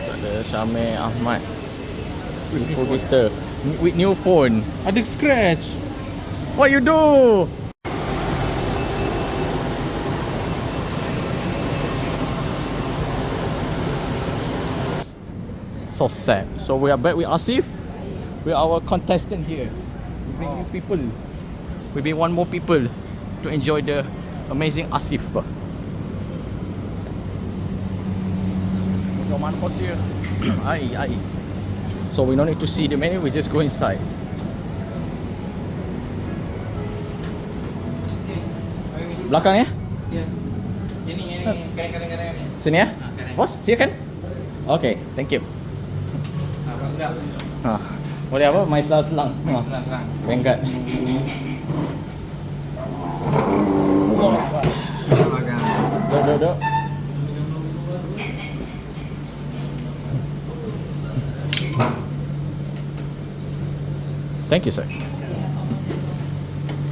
Ada Syamil Ahmad info kita with new phone. Ada scratch. What you do? So sad. So we are back with Asif, with our contestant here. We bring new people. We bring one more people to enjoy the amazing Asif. Your man was here. Aye. So we don't need to see the menu. We just go inside. Belakang ya? Ya. Ini kadang-kadang. Sini ya? Bos, here kan? Okay, thank you. Abang enggak. Boleh apa? Maisal Selang. Serang. Bengkat. Duduk. Thank you, sir.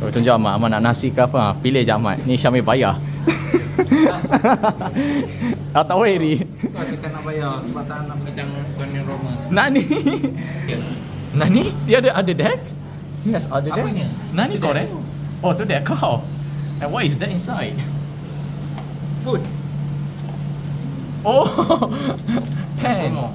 Oh, tunjuk Ahmad. Ahmad nak nasi ke apa? Pilih je Ahmad. Ni Syamil bayar. Tak weri. Kau tekan nak bayar sebab tak nak macam Gordon Romans. Nani? Nani? Dia ada that? Yes, ada that. Apanya? Nani kau eh? Oh, tu dia kau. And what is that inside? Food. Oh, pen. Promo.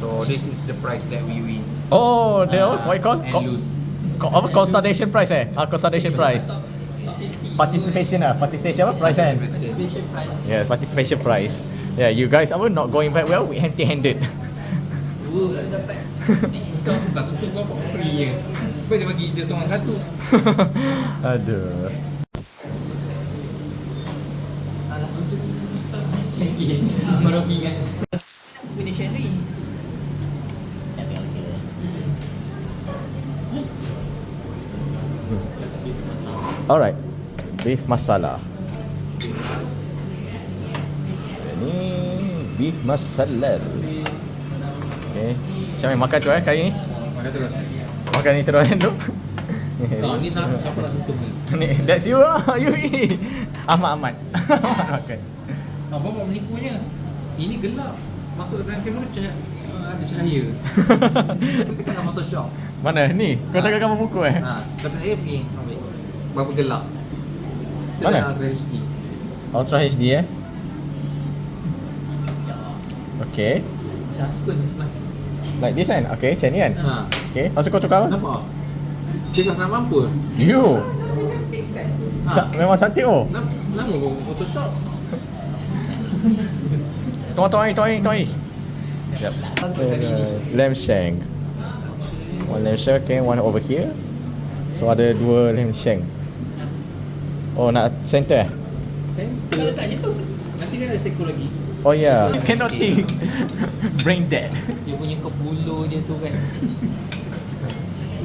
So this is the price that we win. Oh, what you call? And lose. Apa consultation price eh? Consultation price. Participation apa price kan? Participation price. Yeah, participation price. Yeah, you guys not going back well. We empty-handed. Dua dapat. Kau satu tu kau buat free je. Kau dia bagi dia seorang satu. Aduh. Lagi. Baru ingat. Guna Sherry. Alright, beef masala. Ini beef masala. Okay, Syamil makan tu kali ni. Makan terus. Makan ni terus tu. Ni siapa nak sentuh ni? Ni, that's you lah. You eat. Ahmad. Makan. Bapak menipunya. Ini gelap. Masuk dalam kamera ada cahaya. Tapi kan Photoshop. Mana ni? Kau takkan gambar buku eh? Kata saya pergi ambil. Berapa gelap? Mana? Ultra HD. Ultra HD eh? Okay. Cakun mas. Like this kan? Okay, macam ni kan? Okay, lepas tu kau tukar apa? Nampak? Dia tak mampu. You! Memang cantik oh. Nama Photoshop. Tunggu air. Yep. Lamb shank. One lamb shank, okay, one over here. So ada dua lamb shank. Oh, nak center eh? Kau letak je tu. Nanti dia ada seko lagi. Oh yeah. Cannot think. Brain dead. Dia punya kepuluh dia tu kan.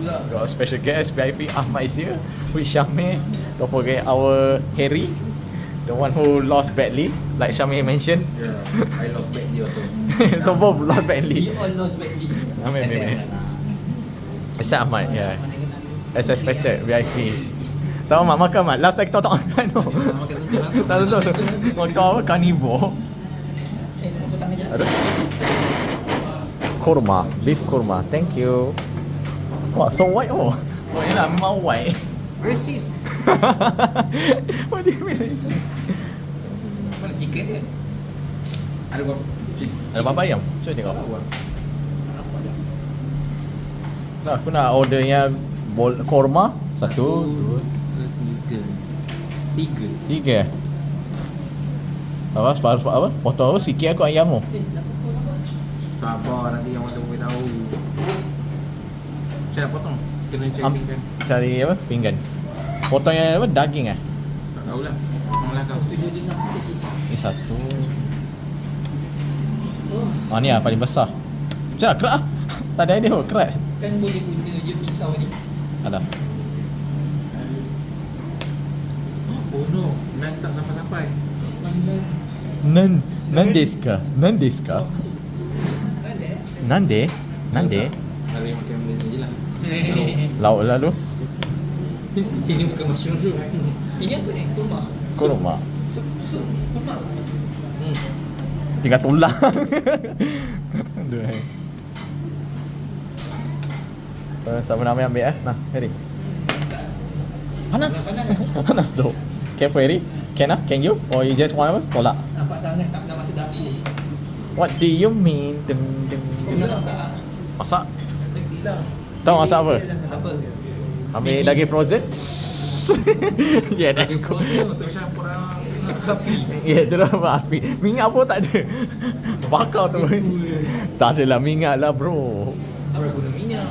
Got a special guest, VIP Ahmad is here with Syamil. Don't forget our Harry, the one who lost badly, like Syamil mentioned. Yeah, I lost badly also. So both lost badly. We all lost badly. Amin. Except Ahmad, yeah. As expected, VIP. Tahu Mak makan Mak? Last time kita tak makan tu. Makan sentuh. Tak tahu. Makan apa? Carnivore. Potong aja. Aduh. Kurma, beef kurma. Thank you. Wah, so white oh. Oh, yelah, memang white. Racist. What do you mean? Mana chicken dia? Ada berapa? Ada berapa ayam? Cuba tengok. Nah, aku nak ordernya korma. Satu, dua, tiga. Apa? Separuh apa? Potong sikit aku ayam tu. Sabar nanti yang mana boleh tahu. Saya nak potong. Kena cari pinggan. Cari apa? Pinggan. Potong yang apa? Daging eh? Tak tahulah. Malah kau. 7 dinar sikit. Ni satu. Ni lah paling besar. Macam mana? Kerak lah. Tak ada idea pun. Kerak. Kan boleh guna je pisau ni. Ada. Oh no. Nan tak sampai-sampai. Nan desu ka? Nande? Kalau yang makan benda ni je lah. Lauk lalu. Ini bukan mushroom tu. Ini apa ni? Kurma. Kurma. Sup. Kurma. Tinggal tulang. Aduh. Siapa nama yang ambil Nah, Harry. Panas. Panas tu. Can for Harry? Can Can you? Or you just want apa? Tolak. Nampak sangat tak nak masuk dapur. What do you mean? Aku nak masak. Masak? Mestilah. Tahu masak apa? Apa? Ambil daging frozen. Yeah, that's cool. Untuk campur api. Ya, terus api. Minyak pun tak ada. Bakar tu. Tak adalah minyak lah, bro. Siapa guna minyak?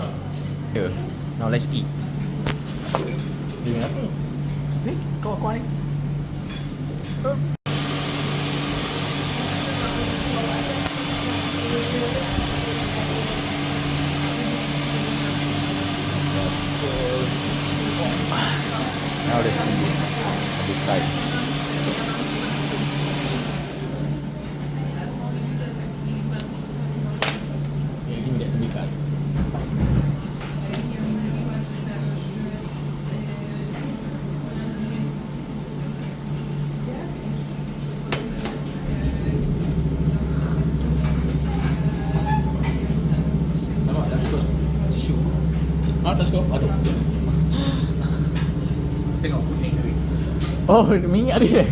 Here. Now let's eat. Dia apa? Ni, kau ni. Now let's do this. A bit tight. Give me that a bit tight. Nampak dah terus tisu. Tak cukup. Aduh. Tengok kuning tadi. Oh, minyak dia.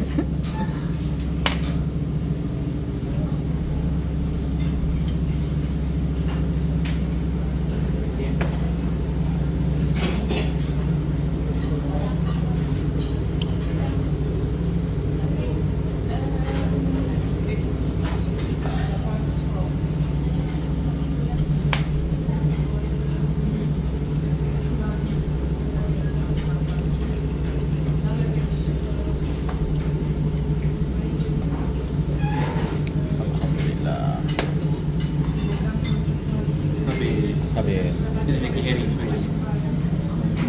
Habis. Dia lagi Harry.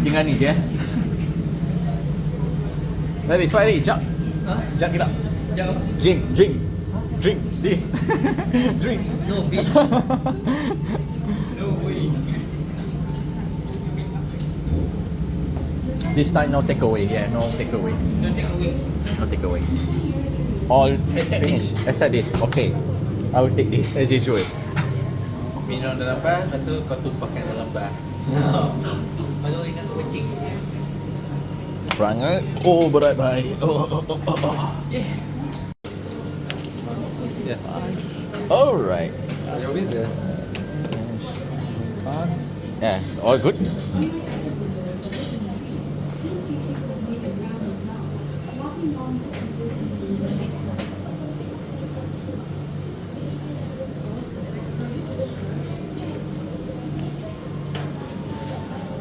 Tinggal ni je. Ready, ready, jump. Ha? Jump kita. Jauh. Drink this. Drink. No bitch. No way. This time no takeaway. Yeah, no takeaway. Don't take away. No takeaway. All Except finish. Except this. Okay. I will take this as usual. Minum dalam bar, lepas tu kau tumpahkan dalam bar. Kalau ingat kucing. Perangai. Oh, berat baik. Yeah. Yeah. Alright. Your visa. Yeah, all good.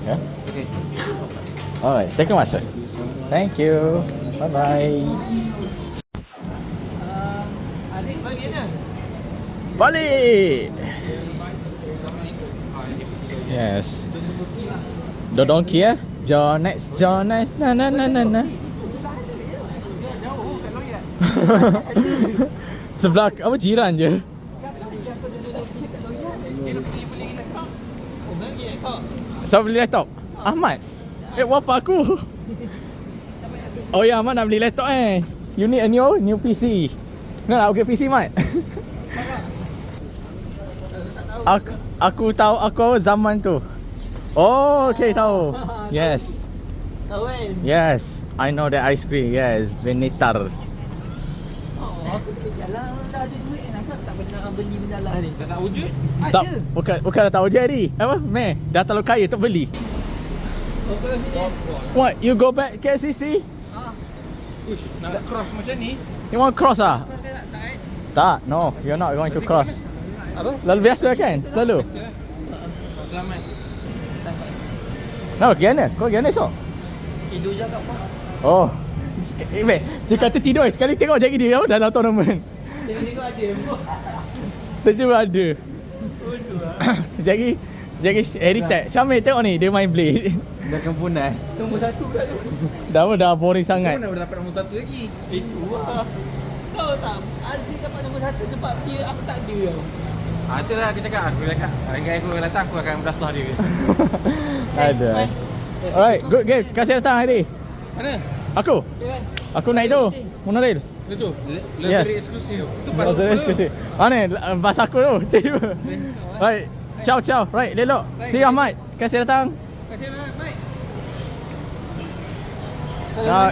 Yeah. Okay. Alright, take a master. Thank you. Bye bye. Adik bagi mana? Balik. Yes. The donkey eh? John next. Na na na na na. Sebelah apa jiran je. Siapa beli laptop? Ahmad. Wafat aku. Oh ya, Ahmad nak beli laptop You need a new PC. Nak upgrade PC, Mat? Aku tahu zaman tu. Oh, okay, tahu. Yes. Tahu kan? Yes, I know that ice cream. Yes, Venetar. Aku jalan dah ada duit asal tak pernah beli benda lah ni. Tak nak wujud? Tak, bukan dah tahu jadi. Apa? Meh, dah terlalu kaya tak beli. What? You go back KCC? Ush, nak cross macam ni? You want cross ah? Kau tak nak tak? Tak, no, you're not going to cross. Apa? Lalu biasa kan? Selalu. Selamat. No, gimana? Kau gimana esok? Tidur je kat apa? Oh. Dia kata tidur sekali tengok jadi dia dalam tournament. Tengok ada. Tiba ada. Jadi heritage. Syamil tengok ni dia main blade. Dah kempunan. Nombor 1 kat tu. Dah boring sangat. Mana boleh dapat nombor 1 lagi? Itu lah. Tahu tak? Aziz dapat nombor 1 sebab dia aku tak ada. Itulah aku cakap. Hari aku datang aku akan belasah dia. Ada. Alright, good game. Kasih datang Haidi. Mana? Aku naik tu. Monorail. Itu Yes. luxury eksklusif. Itu Luxury exclusive. Mana bahasa aku tu? Tiba. Right. Ciao ciao. Right, Lelo. See you Ahmad. Kasih datang. Kasih Mike.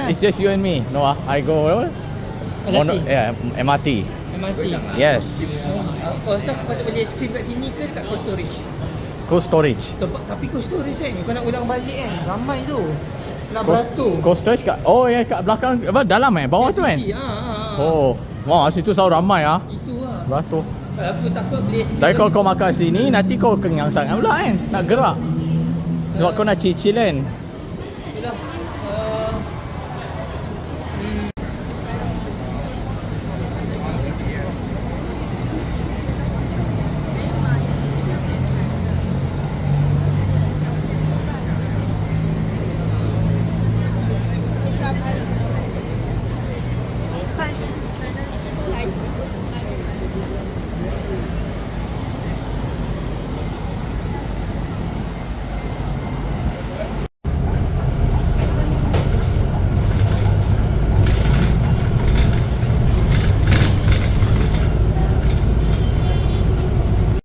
It's just you and me. No, I go yeah, MRT. MRT. Yes. Oh, so kau patut beli aiskrim kat sini ke dekat cold storage? Cold storage. Tapi cold storage kan, kau nak ulang balik kan. Ramai tu. Nak Cold, beratur. cold storage kat kat belakang apa dalam bawah tu kan. Oh. Wah, situ selalu ramai ah. Itu lah. Beratur. Kalau aku tak apa beli aiskrim. Tapi kalau kau makan sini nanti kau kenyang sangat pula kan. Nak gerak. Sebab kau nak chill-chill kan.